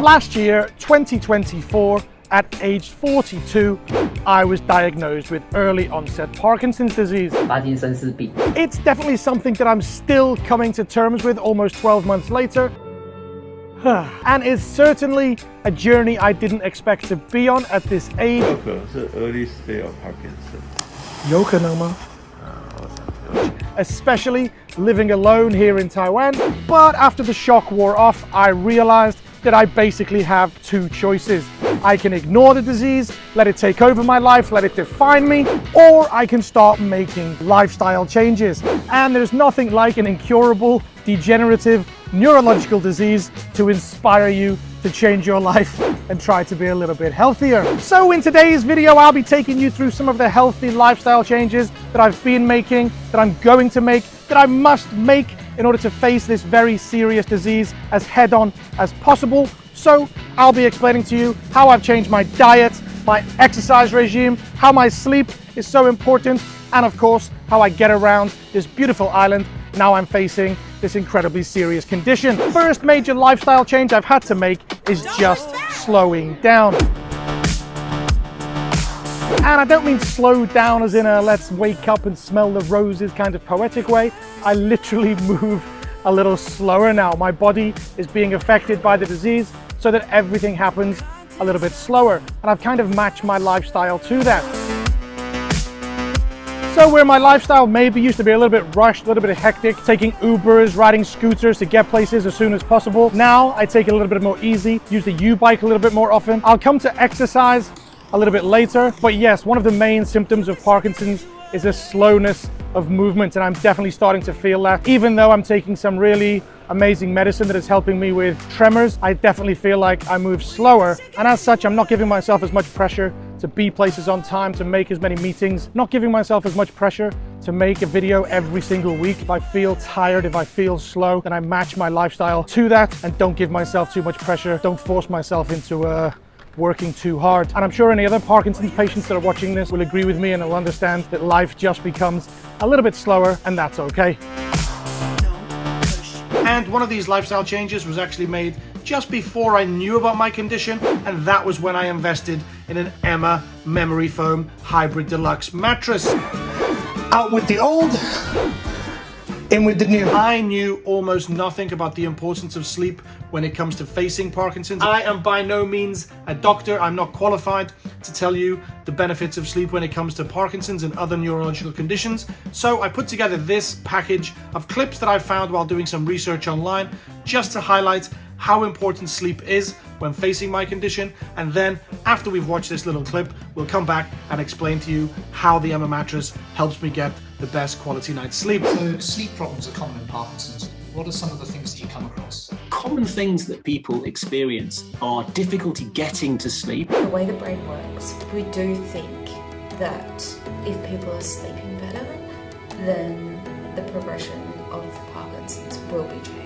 Last year, 2024, at age 42, I was diagnosed with early onset Parkinson's disease. 帕金森氏病 It's definitely something that I'm still coming to terms with almost 12 months later. And it's certainly a journey I didn't expect to be on at this age. 有可能是 early stage of Parkinson。有可能吗？Especially living alone here in Taiwan. But after the shock wore off, I realized that I basically have two choices. I can ignore the disease, let it take over my life, let it define me, or I can start making lifestyle changes. And there's nothing like an incurable, degenerative, neurological disease to inspire you to change your life and try to be a little bit healthier. So in today's video, I'll be taking you through some of the healthy lifestyle changes that I've been making, that I'm going to make, that I must make in order to face this very serious disease as head-on as possible. So I'll be explaining to you how I've changed my diet, my exercise regime, how my sleep is so important, and of course, how I get around this beautiful island now I'm facing this incredibly serious condition. First major lifestyle change I've had to make is just slowing down. And I don't mean slow down as in a let's wake up and smell the roses kind of poetic way. I literally move a little slower now. My body is being affected by the disease so that everything happens a little bit slower. And I've kind of matched my lifestyle to that. So where my lifestyle maybe used to be a little bit rushed, a little bit hectic, taking Ubers, riding scooters to get places as soon as possible, now I take it a little bit more easy, use the U-bike a little bit more often. I'll come to exercise a little bit later, but yes, one of the main symptoms of Parkinson's is a slowness of movement, and I'm definitely starting to feel that. Even though I'm taking some really amazing medicine that is helping me with tremors, I definitely feel like I move slower, and as such, I'm not giving myself as much pressure to be places on time, to make as many meetings, not giving myself as much pressure to make a video every single week. If I feel tired, if I feel slow, then I match my lifestyle to that and don't give myself too much pressure, don't force myself into working too hard. And I'm sure any other Parkinson's patients that are watching this will agree with me and will understand that life just becomes a little bit slower, and that's okay. And one of these lifestyle changes was actually made just before I knew about my condition, and that was when I invested in an Emma Memory Foam Hybrid Deluxe mattress. Out with the old, in with the new. I knew almost nothing about the importance of sleep when it comes to facing Parkinson's. I am by no means a doctor. I'm not qualified to tell you the benefits of sleep when it comes to Parkinson's and other neurological conditions. So I put together this package of clips that I found while doing some research online, just to highlight how important sleep is when facing my condition. And then after we've watched this little clip, we'll come back and explain to you how the Emma mattress helps me get the best quality night's sleep. So sleep problems are common in Parkinson's. What are some of the things that you come across? Common things that people experience are difficulty getting to sleep. The way the brain works, we do think that if people are sleeping better, then the progression of Parkinson's will be changed.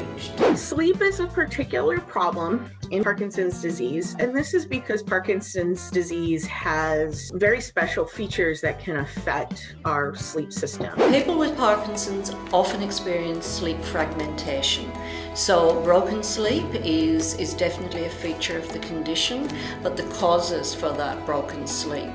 Sleep is a particular problem in Parkinson's disease, and this is because Parkinson's disease has very special features that can affect our sleep system. People with Parkinson's often experience sleep fragmentation. So broken sleep is definitely a feature of the condition, but the causes for that broken sleep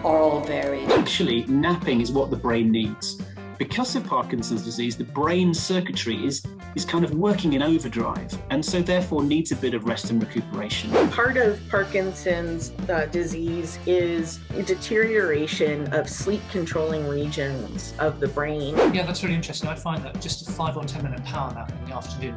are all varied. Actually, napping is what the brain needs. Because of Parkinson's disease, the brain circuitry is kind of working in overdrive, and so therefore needs a bit of rest and recuperation. Part of Parkinson's disease is deterioration of sleep-controlling regions of the brain. Yeah, that's really interesting. I find that just a 5 or 10 minute power nap in the afternoon,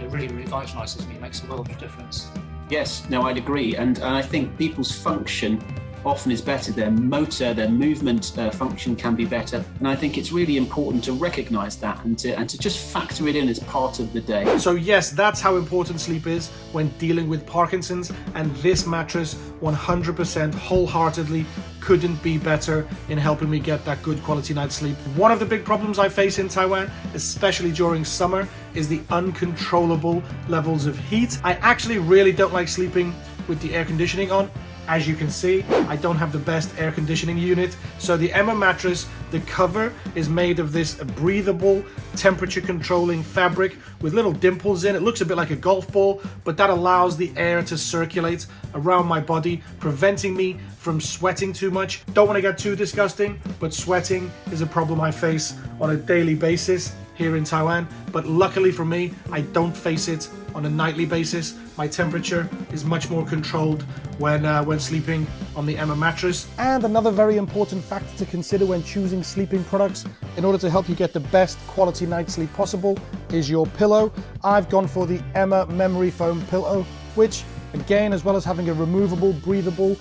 really revitalises me. It makes a world of difference. Yes, no, I'd agree, and I think people's function often is better. Their motor, their movement function can be better, and I think it's really important to recognise that and to just factor it in as part of the day. So yes, that's how important sleep is when dealing with Parkinson's, and this mattress 100% wholeheartedly couldn't be better in helping me get that good quality night's sleep. One of the big problems I face in Taiwan, especially during summer, is the uncontrollable levels of heat. I actually really don't like sleeping with the air conditioning on, As you can see, I don't have the best air conditioning unit, so the Emma mattress, the cover is made of this breathable, temperature controlling fabric with little dimples in. It looks a bit like a golf ball, but that allows the air to circulate around my body, preventing me from sweating too much. Don't want to get too disgusting, but sweating is a problem I face on a daily basis here in Taiwan. But luckily for me, I don't face it on a nightly basis. My temperature is much more controlled when sleeping on the Emma mattress. And another very important factor to consider when choosing sleeping products in order to help you get the best quality night sleep possible is your pillow. I've gone for the Emma memory foam pillow, which again, as well as having a removable, breathable,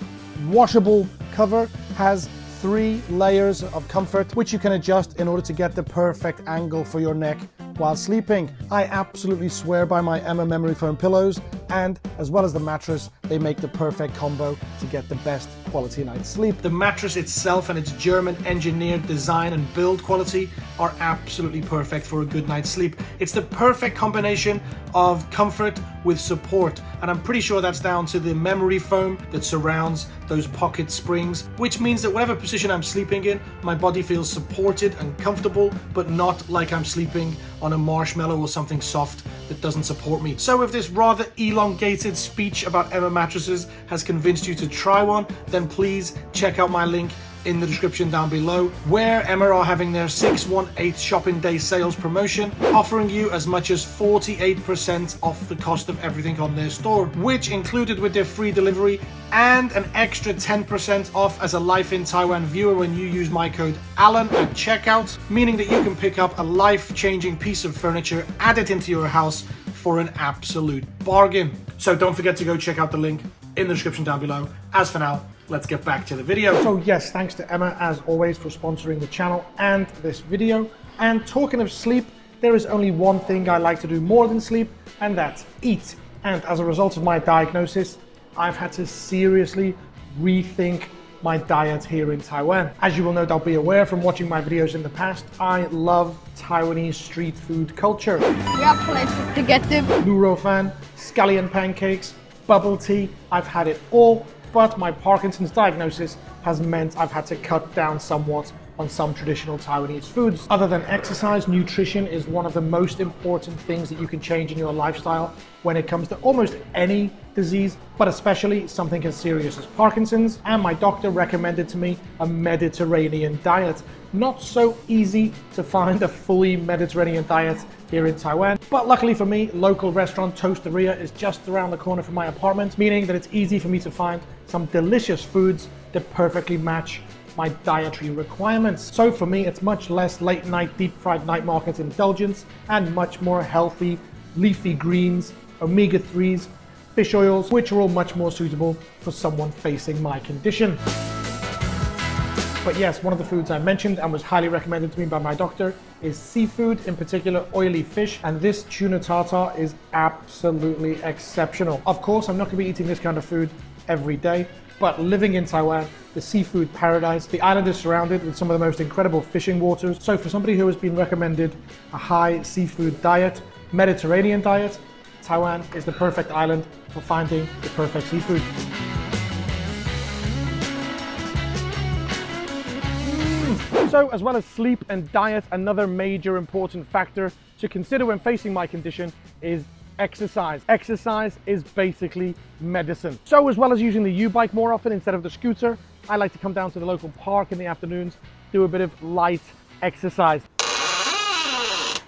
washable cover, has 3 layers of comfort, which you can adjust in order to get the perfect angle for your neck while sleeping. I absolutely swear by my Emma memory foam pillows, and as well as the mattress, they make the perfect combo to get the best quality night's sleep. The mattress itself and its German engineered design and build quality are absolutely perfect for a good night's sleep. It's the perfect combination of comfort with support, and I'm pretty sure that's down to the memory foam that surrounds those pocket springs, which means that whatever position I'm sleeping in, my body feels supported and comfortable, but not like I'm sleeping on a marshmallow or something soft that doesn't support me. So if this rather elongated speech about Emma mattresses has convinced you to try one, then please check out my link in the description down below, where Emma are having their 618 shopping day sales promotion, offering you as much as 48% off the cost of everything on their store, which included with their free delivery and an extra 10% off as a Life in Taiwan viewer when you use my code allan at checkout, meaning that you can pick up a life-changing piece of furniture, add it into your house for an absolute bargain. So don't forget to go check out the link in the description down below. As for now, let's get back to the video. So yes, thanks to Emma as always for sponsoring the channel and this video. And talking of sleep, there is only one thing I like to do more than sleep, and that's eat. And as a result of my diagnosis, I've had to seriously rethink my diet here in Taiwan. As you will no doubt be aware from watching my videos in the past, I love Taiwanese street food culture. We have places to get them. Noodle fan, scallion pancakes, bubble tea, I've had it all. But my Parkinson's diagnosis has meant I've had to cut down somewhat on some traditional Taiwanese foods. Other than exercise, nutrition is one of the most important things that you can change in your lifestyle when it comes to almost any disease, but especially something as serious as Parkinson's. And my doctor recommended to me a Mediterranean diet. Not so easy to find a fully Mediterranean diet here in Taiwan, but luckily for me, local restaurant Toasteria is just around the corner from my apartment, meaning that it's easy for me to find some delicious foods that perfectly match my dietary requirements. So for me, it's much less late night deep fried night market indulgence and much more healthy leafy greens, omega-3s, fish oils, which are all much more suitable for someone facing my condition. But yes, one of the foods I mentioned and was highly recommended to me by my doctor is seafood, in particular oily fish, and this tuna tartar is absolutely exceptional. Of course, I'm not going to be eating this kind of food every day, but living in Taiwan, the seafood paradise, the island is surrounded with some of the most incredible fishing waters. So for somebody who has been recommended a high seafood diet, Mediterranean diet, Taiwan is the perfect island for finding the perfect seafood. So as well as sleep and diet, another major important factor to consider when facing my condition is exercise. Exercise is basically medicine. So as well as using the U-bike more often instead of the scooter, I like to come down to the local park in the afternoons, do a bit of light exercise.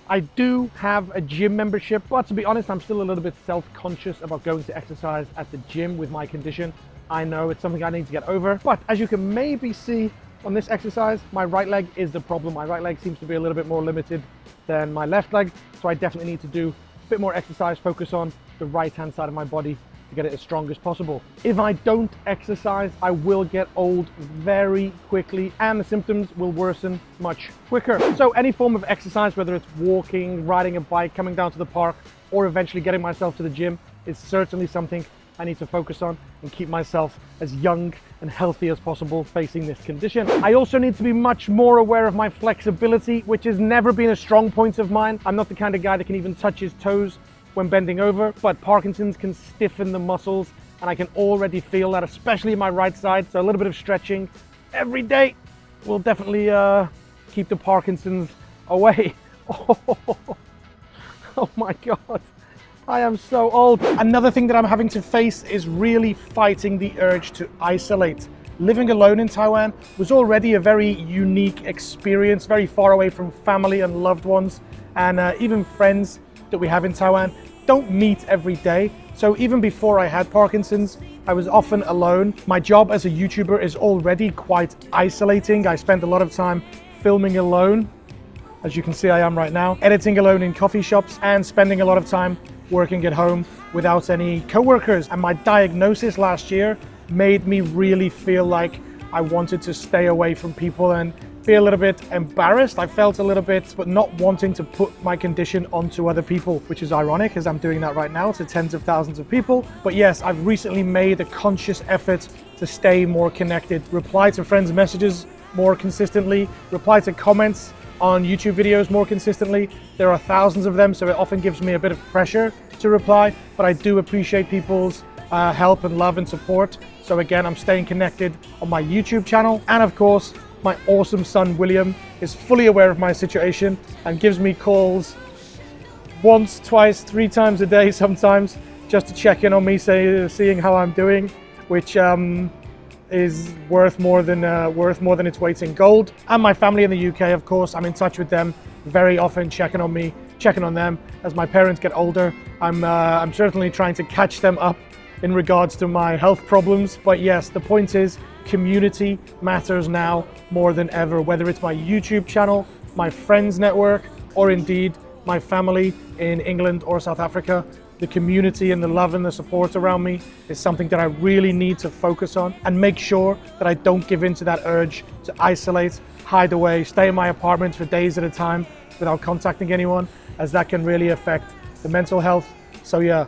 I do have a gym membership, but to be honest, I'm still a little bit self-conscious about going to exercise at the gym with my condition. I know it's something I need to get over, but as you can maybe see on this exercise, my right leg is the problem. My right leg seems to be a little bit more limited than my left leg, so I definitely need to do a bit more exercise, focus on the right-hand side of my body to get it as strong as possible. If I don't exercise, I will get old very quickly and the symptoms will worsen much quicker. So any form of exercise, whether it's walking, riding a bike, coming down to the park, or eventually getting myself to the gym, is certainly something I need to focus on and keep myself as young and healthy as possible facing this condition. I also need to be much more aware of my flexibility, which has never been a strong point of mine. I'm not the kind of guy that can even touch his toes when bending over, but Parkinson's can stiffen the muscles and I can already feel that, especially in my right side. So a little bit of stretching every day will definitely keep the Parkinson's away. Oh my God, I am so old. Another thing that I'm having to face is really fighting the urge to isolate. Living alone in Taiwan was already a very unique experience, very far away from family and loved ones, and even friends that we have in Taiwan don't meet every day. So even before I had Parkinson's, I was often alone. My job as a YouTuber is already quite isolating. I spend a lot of time filming alone, as you can see I am right now, editing alone in coffee shops, and spending a lot of time working at home without any co-workers. And my diagnosis last year made me really feel like I wanted to stay away from people and be a little bit embarrassed. I felt a little bit, but not wanting to put my condition onto other people, which is ironic as I'm doing that right now to tens of thousands of people. But yes, I've recently made a conscious effort to stay more connected, reply to friends' messages more consistently, reply to comments on YouTube videos more consistently. There are thousands of them, so it often gives me a bit of pressure to reply, but I do appreciate people's help and love and support. So again, I'm staying connected on my YouTube channel. And of course, my awesome son, William, is fully aware of my situation and gives me calls once, twice, 3 times a day sometimes, just to check in on me, seeing how I'm doing, which is worth more than its weight in gold. And my family in the UK, of course, I'm in touch with them very often, checking on me, checking on them. As my parents get older, I'm certainly trying to catch them up in regards to my health problems. But yes, the point is, community matters now more than ever, whether it's my YouTube channel, my friends network, or indeed my family in England or South Africa. The community and the love and the support around me is something that I really need to focus on and make sure that I don't give in to that urge to isolate, hide away, stay in my apartment for days at a time without contacting anyone, as that can really affect the mental health. So yeah,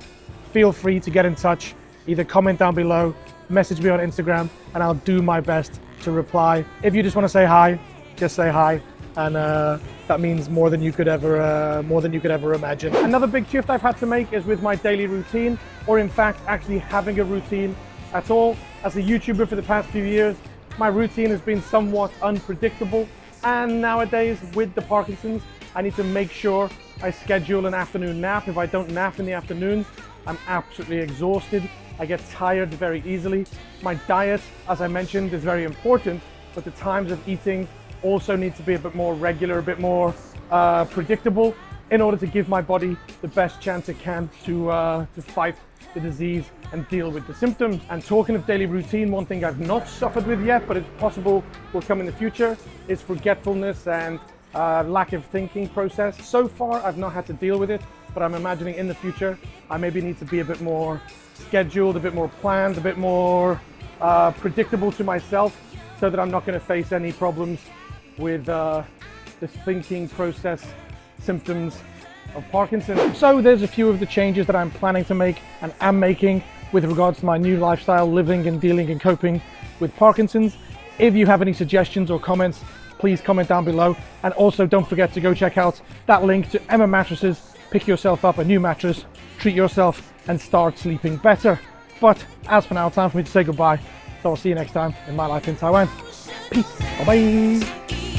feel free to get in touch. Either comment down below, message me on Instagram, and I'll do my best to reply. If you just want to say hi, just say hi, and that means more than you could ever imagine. Another big shift I've had to make is with my daily routine, or in fact, actually having a routine at all. As a YouTuber for the past few years, my routine has been somewhat unpredictable, and nowadays with the Parkinson's, I need to make sure I schedule an afternoon nap. If I don't nap in the afternoons, I'm absolutely exhausted. I get tired very easily. My diet, as I mentioned, is very important, but the times of eating also need to be a bit more regular, a bit more predictable, in order to give my body the best chance it can to fight the disease and deal with the symptoms. And talking of daily routine, one thing I've not suffered with yet, but it's possible will come in the future, is forgetfulness and lack of thinking process. So far, I've not had to deal with it, but I'm imagining in the future, I maybe need to be a bit more scheduled, a bit more planned, a bit more predictable to myself, so that I'm not going to face any problems with the thinking process symptoms of Parkinson. So there's a few of the changes that I'm planning to make and am making with regards to my new lifestyle, living and dealing and coping with Parkinson's. If you have any suggestions or comments, please comment down below. And also don't forget to go check out that link to Emma Mattresses. Pick yourself up a new mattress, treat yourself, and start sleeping better. But as for now, time for me to say goodbye. So I'll see you next time in my life in Taiwan. Peace. Bye-bye.